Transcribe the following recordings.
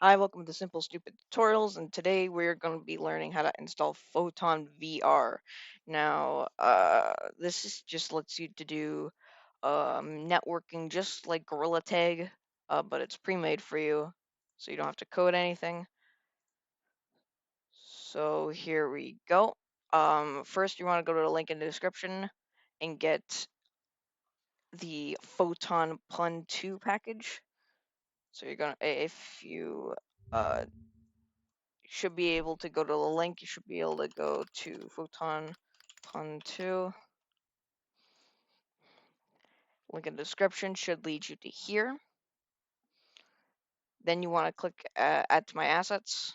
Hi, welcome to Simple Stupid Tutorials, and today we're going to be learning how to install Photon VR. Now, this is just lets you to do networking just like Gorilla Tag, but it's pre-made for you, so you don't have to code anything. So here we go. First, you want to go to the link in the description and get the Photon Pun 2 package. So you're gonna, if you should be able to go to the link. You should be able to go to Photon Pun 2. Link in the description should lead you to here. Then you want to click Add to My Assets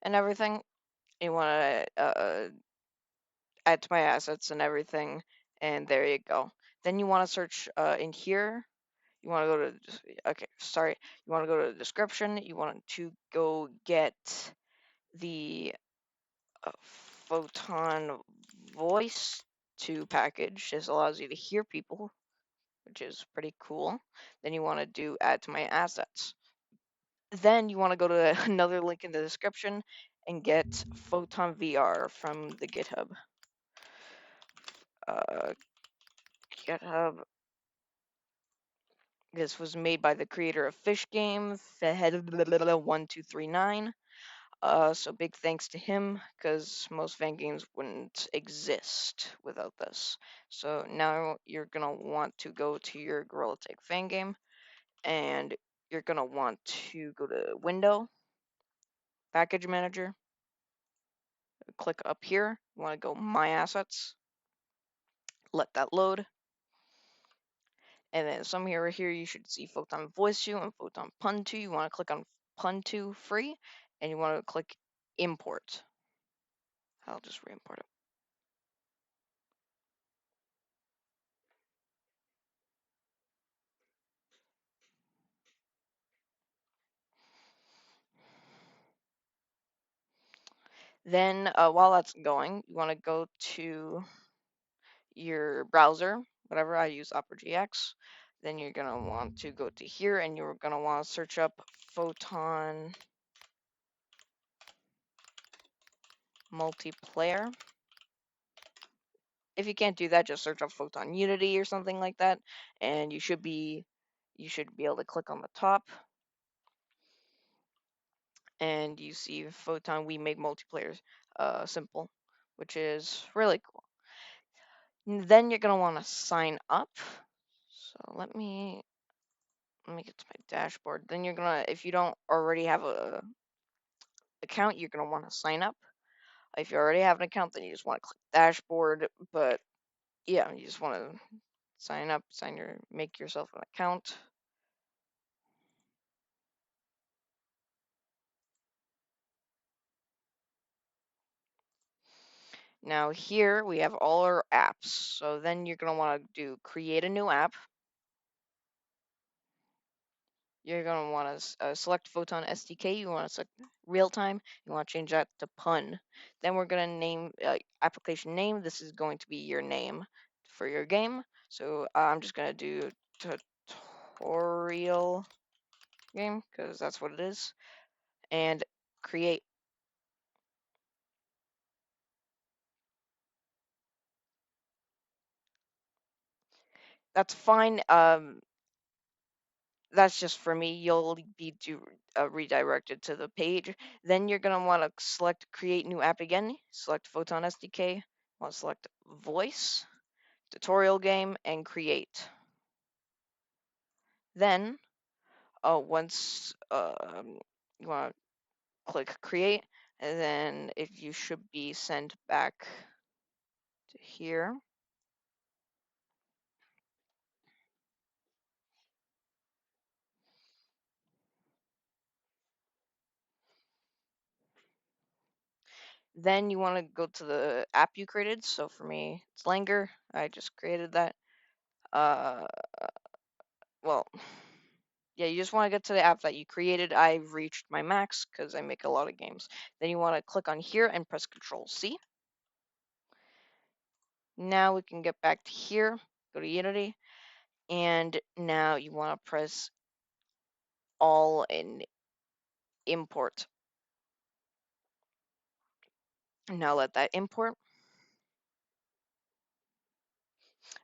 and everything. You want to Add to My Assets and everything, and there you go. Then you want to search in here. You want to go to, okay, sorry. You want to go to the description. You want to go get the Photon Voice 2 package. This allows you to hear people, which is pretty cool. Then you want to do Add to My Assets. Then you want to go to another link in the description and get Photon VR from the GitHub. Uh, GitHub. This was made by the creator of Fishgame, Fed1239. So big thanks to him, because most Fangames wouldn't exist without this. So now you're gonna want to go to your Gorilla Tag Fangame, and you're gonna want to go to Window, Package Manager, click up here. You want to go My Assets, let that load, and then somewhere right here you should see Photon Voice 2 and Photon Pun 2. You want to click on Pun 2 free, and you want to click Import. I'll just re-import it. Then while that's going, you want to go to your browser, whatever. I use Opera GX. Then you're going to want to go to here, and you're going to want to search up Photon Multiplayer. If you can't do that, just search up Photon Unity or something like that, and you should be able to click on the top, and you see Photon We Make Multiplayer Simple, which is really cool. And then you're gonna want to sign up. So let me get to my dashboard. Then you're gonna, if you don't already have a account, you're gonna want to sign up. If you already have an account, then you just want to click dashboard. But yeah, you just want to sign up, make yourself an account. Now here we have all our apps. So then you're gonna want to do create a new app. You're gonna want to select Photon SDK. You want to select real time. You want to change that to Pun. Then we're gonna name application name. This is going to be your name for your game. So I'm just gonna do tutorial game because that's what it is. And create. That's fine. That's just for me. You'll be redirected to the page. Then you're going to want to select create new app again. Select Photon SDK. Want to select voice, tutorial game, and create. Then once you want to click create, and then if you should be sent back to here. Then you want to go to the app you created. So for me, it's Langer. I just created that. Well, yeah, you just want to get to the app that you created. I've reached my max because I make a lot of games. Then you want to click on here and press Control C. Now we can get back to here, go to Unity, And now you want to press all and import. Now let that import.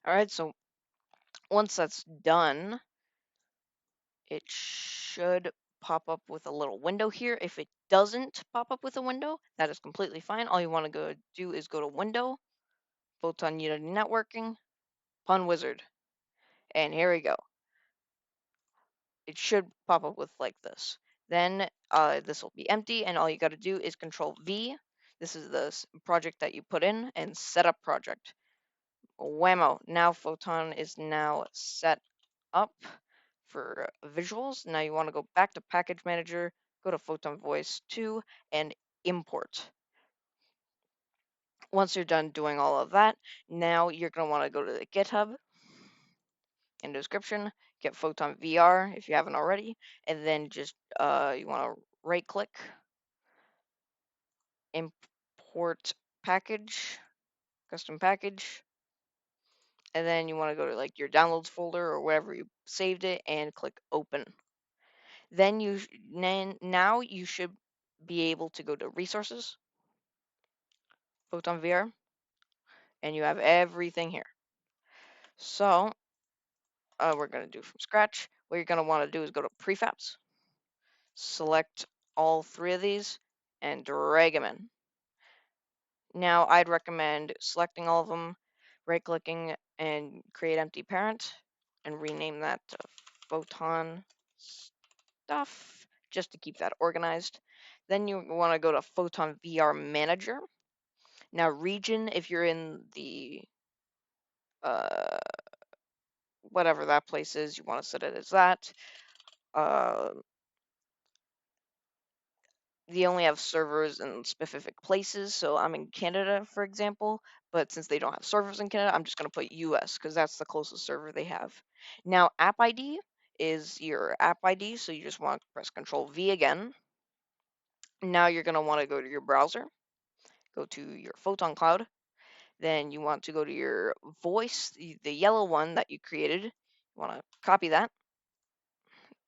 All right, so once that's done, it should pop up with a little window here. If it doesn't pop up with a window, that is completely fine. All you want to go do is go to Window, Photon Unity Networking, Pun Wizard, and here we go. It should pop up with like this. Then this will be empty, and all you got to do is Control V. This is the project that you put in, and set up project. Whammo! Now Photon is now set up for visuals. Now you want to go back to Package Manager, go to Photon Voice 2, and import. Once you're done doing all of that, now you're going to want to go to the GitHub in the description, get Photon VR if you haven't already, and then just you want to right click, import package, custom package, and then you want to go to like your downloads folder or wherever you saved it and click open. Then now you should be able to go to resources, Photon VR, and you have everything here. So we're going to do from scratch. What you're going to want to do is go to prefabs, select all three of these, and drag them in. Now I'd recommend selecting all of them, right clicking and create empty parent, and rename that to Photon stuff, just to keep that organized. Then you want to go to Photon VR Manager. Now region, if you're in the uh, whatever that place is, you want to set it as that. Uh, they only have servers in specific places, so I'm in Canada, for example, but since they don't have servers in Canada, I'm just going to put US because that's the closest server they have. Now, app ID is your app ID, so you just want to press Control V again. Now you're going to want to go to your browser, go to your Photon Cloud, then you want to go to your voice, the yellow one that you created. You want to copy that.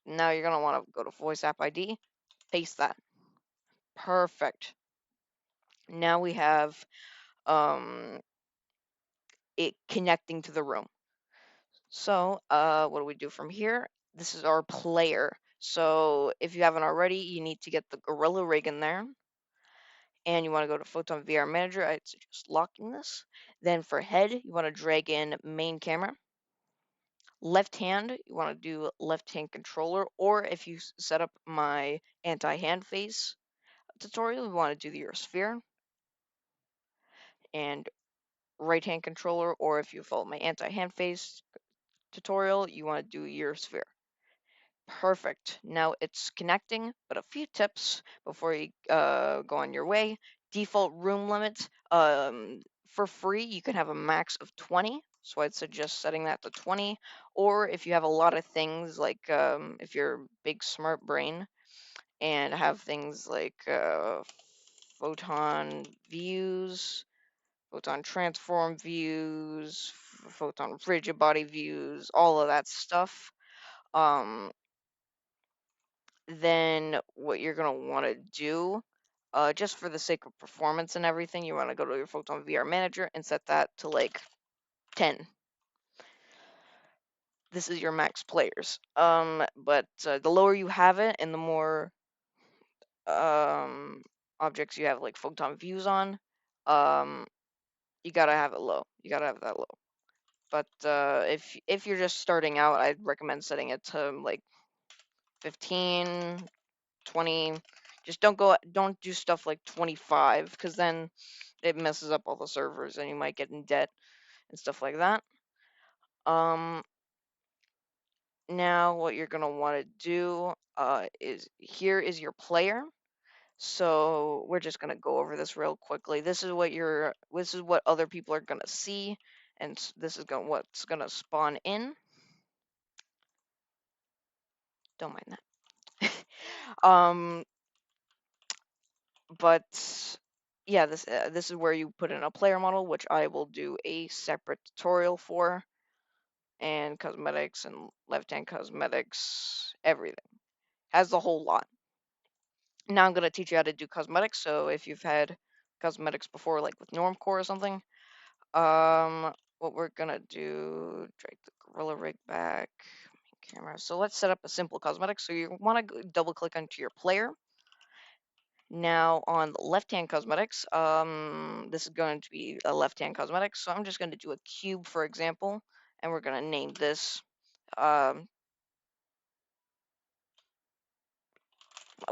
Now you're going to want to go to voice app ID, paste that. Perfect. Now we have it connecting to the room. So what do we do from here? This is our player. So if you haven't already, you need to get the Gorilla rig in there. And you want to go to Photon VR Manager. I'd suggest locking this. Then for head, you want to drag in main camera. Left hand, you want to do left hand controller. Or if you set up my anti-hand face tutorial, you want to do your sphere. And right hand controller. Or if you follow my anti-hand face tutorial, you want to do your sphere. Perfect. Now it's connecting, but a few tips before you go on your way. Default room limit. For free, you can have a max of 20. So I'd suggest setting that to 20. Or if you have a lot of things, like if you're a big smart brain and have things like photon views, photon transform views, photon rigid body views, all of that stuff. Then what you're going to want to do, just for the sake of performance and everything, you want to go to your Photon VR Manager and set that to like 10. This is your max players. But the lower you have it and the more objects you have like photon views on, you gotta have it low. You gotta have that low. But if you're just starting out, I'd recommend setting it to like 15, 20. Just don't do stuff like 25 because then it messes up all the servers and you might get in debt and stuff like that. Now what you're gonna want to do is here is your player. So we're just gonna go over this real quickly. This is what other people are gonna see, and this is what's gonna spawn in. Don't mind that. um, but yeah, this is where you put in a player model, which I will do a separate tutorial for. and cosmetics and left-hand cosmetics, everything. Has the whole lot. Now I'm going to teach you how to do cosmetics. So if you've had cosmetics before, like with Normcore or something, what we're going to do, drag the Gorilla Rig back, main camera. So let's set up a simple cosmetic. So you want to double click onto your player. Now on the left-hand cosmetics, this is going to be a left-hand cosmetic. So I'm just going to do a cube, for example, and we're going to name this um,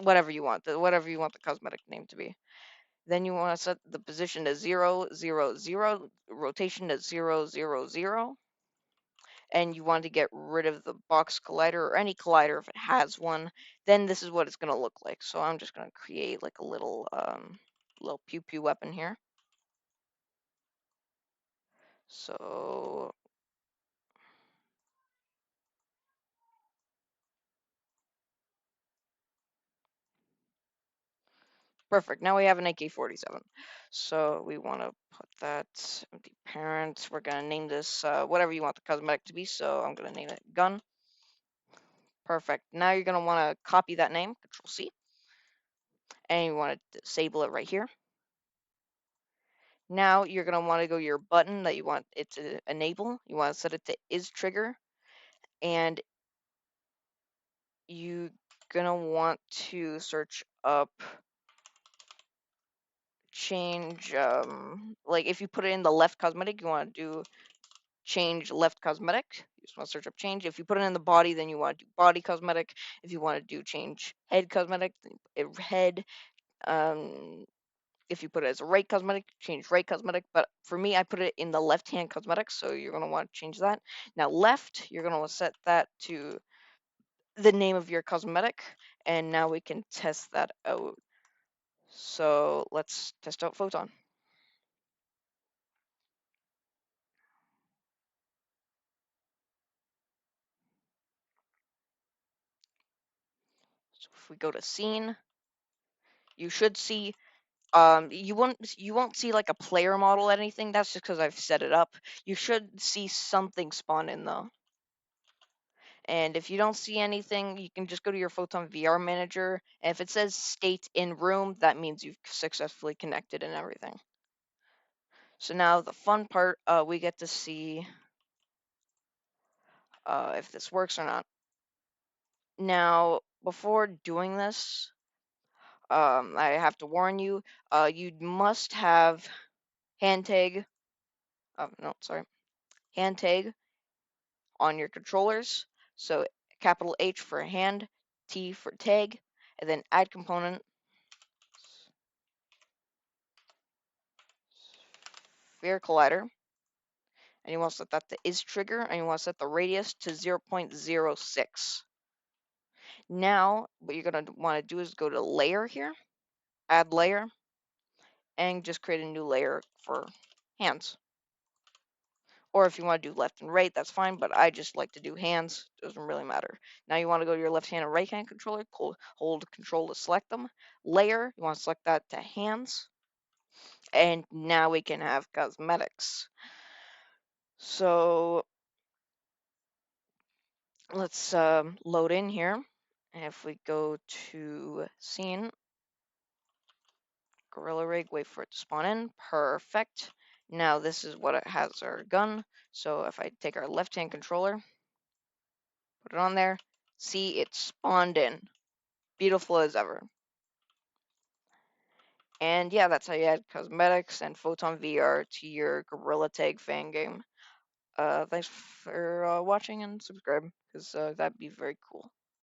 whatever you want, whatever you want the cosmetic name to be. Then you want to set the position to 0, 0, 0, rotation to 0, 0, 0, and you want to get rid of the box collider or any collider if it has one. Then this is what it's going to look like. So I'm just going to create like a little pew pew weapon here. So perfect. Now we have an AK-47. So we want to put that empty parent. We're going to name this whatever you want the cosmetic to be. So I'm going to name it gun. Perfect. Now you're going to want to copy that name, Control C, and you want to disable it right here. Now you're going to want to go to your button that you want it to enable. You want to set it to is trigger, and you're going to want to search up change, like if you put it in the left cosmetic, you want to do change left cosmetic. You just want to search up change. If you put it in the body, then you want to do body cosmetic. If you want to do change head cosmetic, then head. If you put it as a right cosmetic, change right cosmetic. But for me, I put it in the left hand cosmetic, so you're going to want to change that. Now left, you're going to set that to the name of your cosmetic, and now we can test that out. So let's test out Photon. So if we go to scene, you should see you won't see like a player model or anything. That's just because I've set it up. You should see something spawn in though. And if you don't see anything, you can just go to your Photon VR manager. And if it says state in room, that means you've successfully connected and everything. So now the fun part, we get to see if this works or not. Now, before doing this, I have to warn you, you must have hand tag. Oh, no, sorry. Hand tag on your controllers. So capital H for hand, T for tag, and then add component, sphere collider, and you want to set that to is trigger, and you want to set the radius to 0.06. Now, what you're going to want to do is go to layer here, add layer, and just create a new layer for hands. Or if you want to do left and right, that's fine, but I just like to do hands. Doesn't really matter. Now you want to go to your left hand and right hand controller, hold control to select them. Layer, you want to select that to hands. And now we can have cosmetics. So let's load in here. And if we go to scene, Gorilla Rig, wait for it to spawn in. Perfect. Now this is what it has our gun. So if I take our left hand controller, put it on there, see it spawned in. Beautiful as ever. And yeah, that's how you add cosmetics and Photon VR to your Gorilla Tag Fangame. Thanks for watching and subscribe, because that'd be very cool.